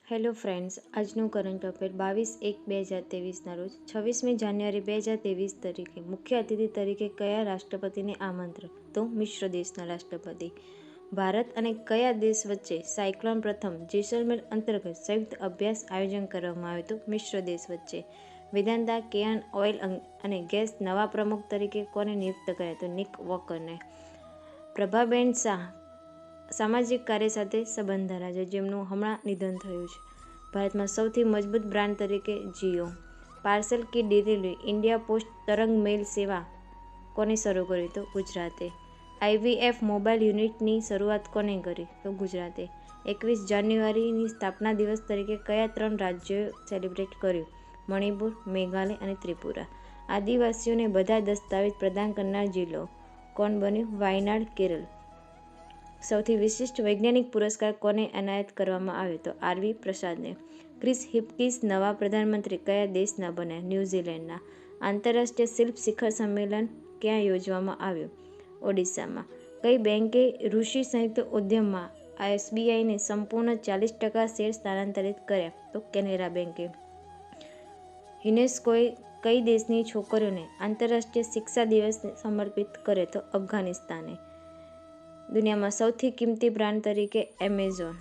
Hello friends, આજનું current affair 22/1/2023ના રોજ 26મી જાન્યુઆરી 2023 તારીખે મુખ્ય અતિથિ તરીકે કયા રાષ્ટ્રપતિને આમંત્રણ? તો મિશ્ર દેશના રાષ્ટ્રપતિ. ભારત અને કયા દેશ વચ્ચે સાયક્લોન પ્રથમ જેસલમેર અંતર્ગત સંયુક્ત અભ્યાસ આયોજન કરવામાં આવ્યું? તો મિશ્ર દેશ વચ્ચે. વેદાંતા કેયાન ઓઇલ અને ગેસ નવા પ્રમુખ તરીકે કોને નિયુક્ત કર્યા? તો નિક વોકરને. પ્રભાબેન શાહ સામાજિક કાર્ય સાથે સંબંધ ધરાવે છે, જેમનું હમણાં નિધન થયું છે. ભારતમાં સૌથી મજબૂત બ્રાન્ડ તરીકે Jio. Parcel kit delivery India post તરંગ મેલ સેવા કોને શરૂ કરી? તો ગુજરાતે. IVF મોબાઈલ યુનિટની શરૂઆત કોને કરી? તો ગુજરાતે. 21 જાન્યુઆરીની સ્થાપના દિવસ તરીકે કયા 3 રાજ્યોએ સેલિબ્રેટ કર્યું? મણિપુર, મેઘાલય અને ત્રિપુરા. આદિવાસીઓને બધા દસ્તાવેજ પ્રદાન કરનાર જિલ્લો કોણ બન્યું? વાયનાડ, કેરળ. સૌથી વિશિષ્ટ વૈજ્ઞાનિક પુરસ્કાર કોને એનાયત કરવામાં આવ્યો? તો RV પ્રસાદને. ક્રિસ હિપકિસ નવા પ્રધાનમંત્રી કયા દેશના બન્યા? ન્યૂઝીલેન્ડના. આંતરરાષ્ટ્રીય શિલ્પ શિખર સંમેલન ક્યાં યોજવામાં આવ્યું? ઓડિશામાં. કઈ બેંકે ઋષિ સંયુક્ત ઉદ્યમમાં SBIને સંપૂર્ણ 40% શેર સ્થાનાંતરિત કર્યા? તો કેનેરા બેંકે. યુનેસ્કોએ કઈ દેશની છોકરીઓને આંતરરાષ્ટ્રીય શિક્ષા દિવસને સમર્પિત કર્યો? તો અફઘાનિસ્તાને. દુનિયામાં સૌથી કિંમતી બ્રાન્ડ તરીકે એમેઝોન.